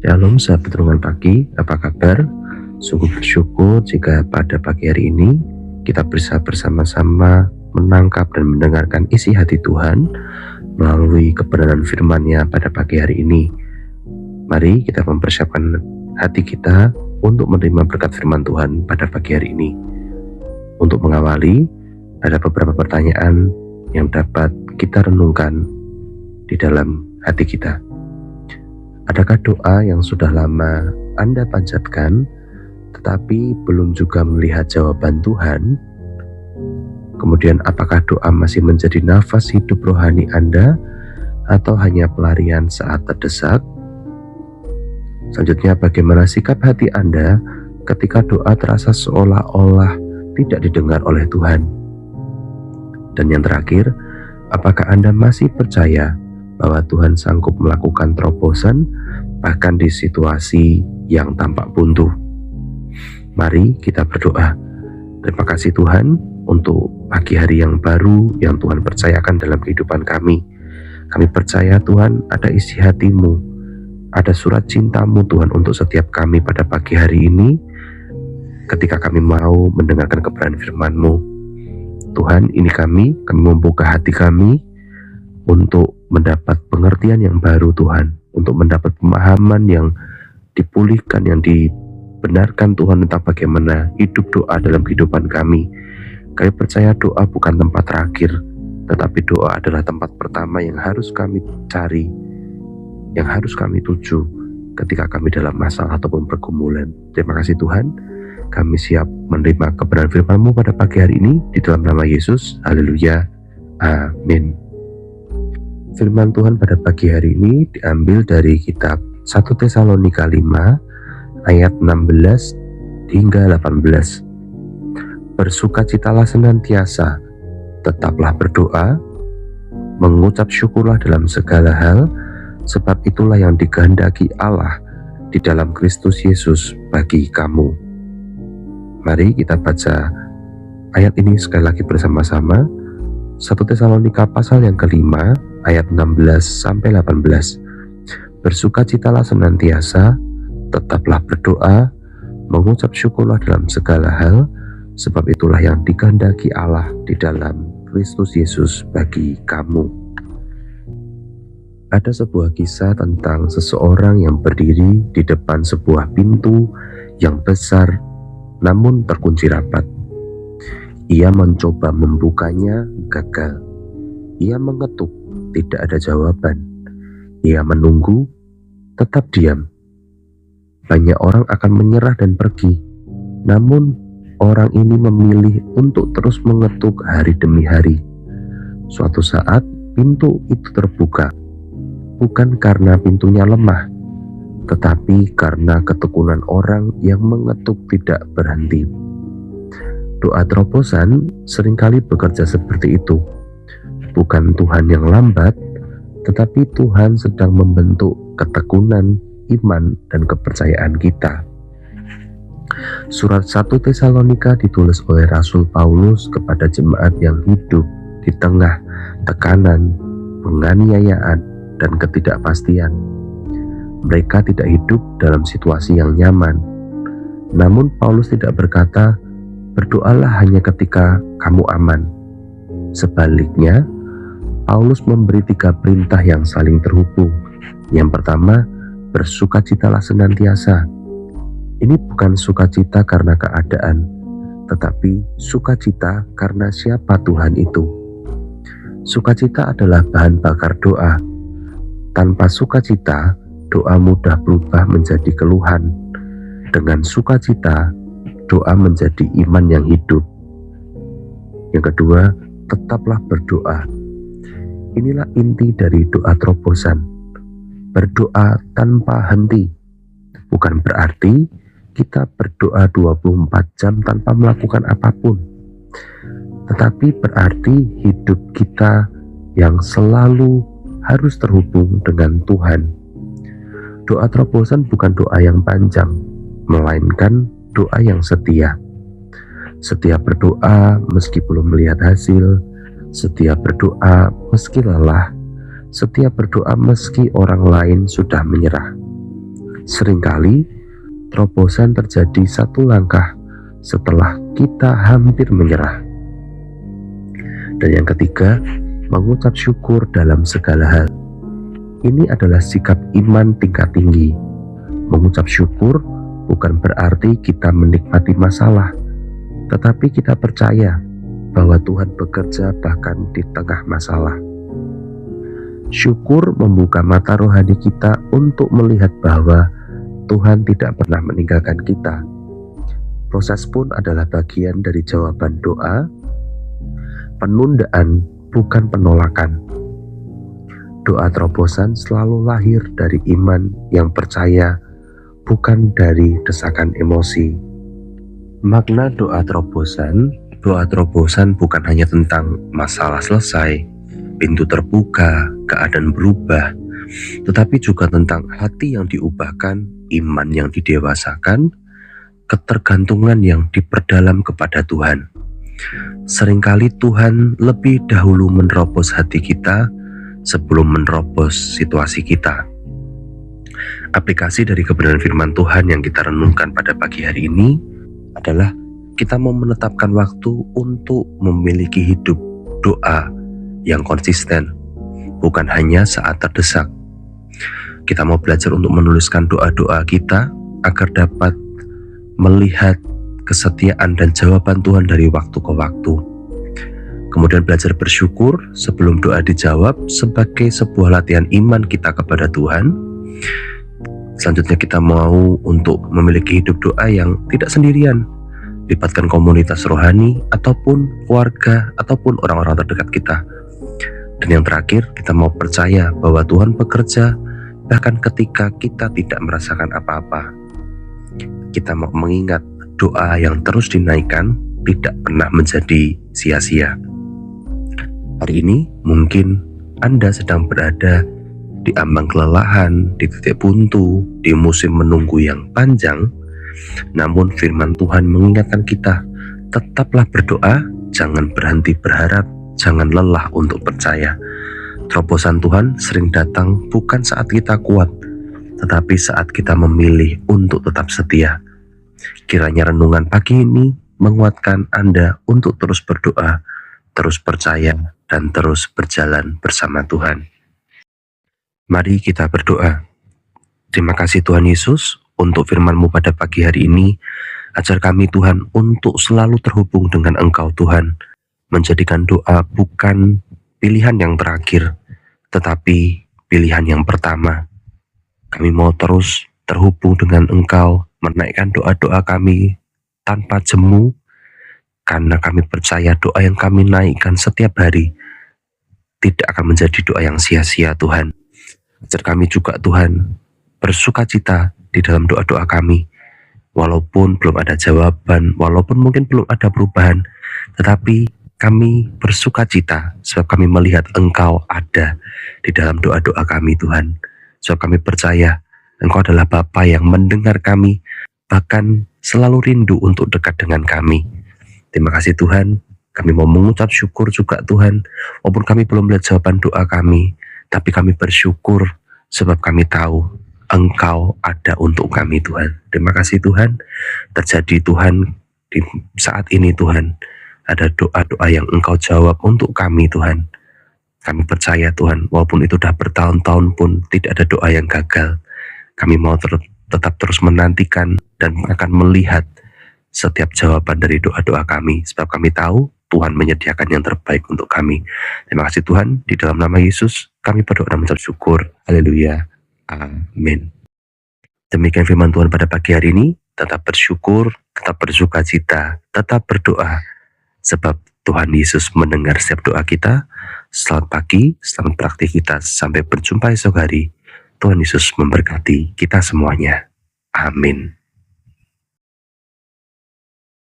Shalom sahabat renungan pagi, apa kabar? Sungguh bersyukur jika pada pagi hari ini kita bisa bersama-sama menangkap dan mendengarkan isi hati Tuhan melalui kebenaran firman-Nya pada pagi hari ini. Mari kita mempersiapkan hati kita untuk menerima berkat firman Tuhan pada pagi hari ini. Untuk mengawali, ada beberapa pertanyaan yang dapat kita renungkan di dalam hati kita. Adakah doa yang sudah lama Anda panjatkan, tetapi belum juga melihat jawaban Tuhan? Kemudian apakah doa masih menjadi nafas hidup rohani Anda, atau hanya pelarian saat terdesak? Selanjutnya, bagaimana sikap hati Anda ketika doa terasa seolah-olah tidak didengar oleh Tuhan? Dan yang terakhir, apakah Anda masih percaya bahwa Tuhan sanggup melakukan terobosan bahkan di situasi yang tampak buntu? Mari kita berdoa. Terima kasih Tuhan untuk pagi hari yang baru yang Tuhan percayakan dalam kehidupan kami. Kami percaya Tuhan ada isi hati-Mu, ada surat cinta-Mu Tuhan untuk setiap kami pada pagi hari ini ketika kami mau mendengarkan kebenaran firman-Mu. Tuhan, ini kami membuka hati kami untuk mendapat pengertian yang baru Tuhan, untuk mendapat pemahaman yang dipulihkan, yang dibenarkan Tuhan tentang bagaimana hidup doa dalam kehidupan kami. Kami percaya doa bukan tempat terakhir, tetapi doa adalah tempat pertama yang harus kami cari, yang harus kami tuju ketika kami dalam masalah ataupun pergumulan. Terima kasih Tuhan, kami siap menerima kebenaran firman-Mu pada pagi hari ini, di dalam nama Yesus. Haleluya, amin. Firman Tuhan pada pagi hari ini diambil dari kitab 1 Tesalonika 5 ayat 16 hingga 18. Bersukacitalah senantiasa, tetaplah berdoa, mengucap syukurlah dalam segala hal, sebab itulah yang dikehendaki Allah di dalam Kristus Yesus bagi kamu. Mari kita baca ayat ini sekali lagi bersama-sama. 1 Tesalonika pasal yang kelima ayat 16 sampai 18. Bersukacitalah senantiasa, tetaplah berdoa, mengucap syukurlah dalam segala hal, sebab itulah yang dikehendaki Allah di dalam Kristus Yesus bagi kamu. Ada sebuah kisah tentang seseorang yang berdiri di depan sebuah pintu yang besar namun terkunci rapat. Ia mencoba membukanya, gagal. Ia mengetuk, tidak ada jawaban. Ia menunggu, tetap diam. Banyak orang akan menyerah dan pergi. Namun, orang ini memilih untuk terus mengetuk hari demi hari. Suatu saat, pintu itu terbuka. Bukan karena pintunya lemah, tetapi karena ketekunan orang yang mengetuk tidak berhenti. Doa terobosan seringkali bekerja seperti itu. Bukan Tuhan yang lambat, tetapi Tuhan sedang membentuk ketekunan, iman, dan kepercayaan kita. Surat 1 Tesalonika ditulis oleh Rasul Paulus kepada jemaat yang hidup di tengah tekanan, penganiayaan, dan ketidakpastian. Mereka tidak hidup dalam situasi yang nyaman. Namun Paulus tidak berkata, berdoalah hanya ketika kamu aman. Sebaliknya, Paulus memberi 3 perintah yang saling terhubung. Yang pertama, bersukacitalah senantiasa. Ini bukan sukacita karena keadaan, tetapi sukacita karena siapa Tuhan itu. Sukacita adalah bahan bakar doa. Tanpa sukacita, doa mudah berubah menjadi keluhan. Dengan sukacita, doa menjadi iman yang hidup. Yang kedua, tetaplah berdoa. Inilah inti dari doa terobosan. Berdoa tanpa henti. Bukan berarti kita berdoa 24 jam tanpa melakukan apapun, tetapi berarti hidup kita yang selalu harus terhubung dengan Tuhan. Doa terobosan bukan doa yang panjang, melainkan doa yang setia. Setia berdoa meski belum melihat hasil, setia berdoa meski lelah, setia berdoa meski orang lain sudah menyerah. Seringkali terobosan terjadi satu langkah setelah kita hampir menyerah. Dan yang ketiga, mengucap syukur dalam segala hal. Ini adalah sikap iman tingkat tinggi. Mengucap syukur bukan berarti kita menikmati masalah, tetapi kita percaya bahwa Tuhan bekerja bahkan di tengah masalah. Syukur membuka mata rohani kita untuk melihat bahwa Tuhan tidak pernah meninggalkan kita. Proses pun adalah bagian dari jawaban doa, penundaan bukan penolakan. Doa terobosan selalu lahir dari iman yang percaya, bukan dari desakan emosi. Makna doa terobosan bukan hanya tentang masalah selesai, pintu terbuka, keadaan berubah, tetapi juga tentang hati yang diubahkan, iman yang didewasakan, ketergantungan yang diperdalam kepada Tuhan. Seringkali Tuhan lebih dahulu menerobos hati kita sebelum menerobos situasi kita. Aplikasi dari kebenaran firman Tuhan yang kita renungkan pada pagi hari ini adalah kita mau menetapkan waktu untuk memiliki hidup doa yang konsisten, bukan hanya saat terdesak. Kita mau belajar untuk menuliskan doa-doa kita agar dapat melihat kesetiaan dan jawaban Tuhan dari waktu ke waktu. Kemudian belajar bersyukur sebelum doa dijawab sebagai sebuah latihan iman kita kepada Tuhan. Selanjutnya kita mau untuk memiliki hidup doa yang tidak sendirian. Libatkan komunitas rohani ataupun keluarga ataupun orang-orang terdekat kita. Dan yang terakhir, kita mau percaya bahwa Tuhan bekerja bahkan ketika kita tidak merasakan apa-apa. Kita mau mengingat doa yang terus dinaikkan tidak pernah menjadi sia-sia. Hari ini mungkin Anda sedang berada di ambang kelelahan, di titik buntu, di musim menunggu yang panjang. Namun firman Tuhan mengingatkan kita, tetaplah berdoa, jangan berhenti berharap, jangan lelah untuk percaya. Terobosan Tuhan sering datang bukan saat kita kuat, tetapi saat kita memilih untuk tetap setia. Kiranya renungan pagi ini menguatkan Anda untuk terus berdoa, terus percaya, dan terus berjalan bersama Tuhan. Mari kita berdoa. Terima kasih Tuhan Yesus untuk firman-Mu pada pagi hari ini. Ajar kami Tuhan untuk selalu terhubung dengan Engkau Tuhan. Menjadikan doa bukan pilihan yang terakhir, tetapi pilihan yang pertama. Kami mau terus terhubung dengan Engkau, menaikkan doa-doa kami tanpa jemu, karena kami percaya doa yang kami naikkan setiap hari tidak akan menjadi doa yang sia-sia Tuhan. Ajar kami juga Tuhan bersukacita di dalam doa-doa kami, walaupun belum ada jawaban, walaupun mungkin belum ada perubahan, tetapi kami bersukacita sebab kami melihat Engkau ada di dalam doa-doa kami Tuhan. Sebab kami percaya Engkau adalah Bapa yang mendengar kami, bahkan selalu rindu untuk dekat dengan kami. Terima kasih Tuhan, kami mau mengucap syukur juga Tuhan, walaupun kami belum melihat jawaban doa kami, tapi kami bersyukur sebab kami tahu Engkau ada untuk kami Tuhan. Terima kasih Tuhan, terjadi Tuhan di saat ini Tuhan, ada doa-doa yang Engkau jawab untuk kami Tuhan. Kami percaya Tuhan, walaupun itu sudah bertahun-tahun pun tidak ada doa yang gagal. Kami mau tetap terus menantikan dan akan melihat setiap jawaban dari doa-doa kami, sebab kami tahu Tuhan menyediakan yang terbaik untuk kami. Terima kasih Tuhan, di dalam nama Yesus kami berdoa dan mengucap syukur. Haleluya. Amin. Demikian firman Tuhan pada pagi hari ini. Tetap bersyukur, tetap bersukacita, tetap berdoa, sebab Tuhan Yesus mendengar setiap doa kita. Selamat pagi, selamat beraktivitas, sampai berjumpa esok hari. Tuhan Yesus memberkati kita semuanya. Amin.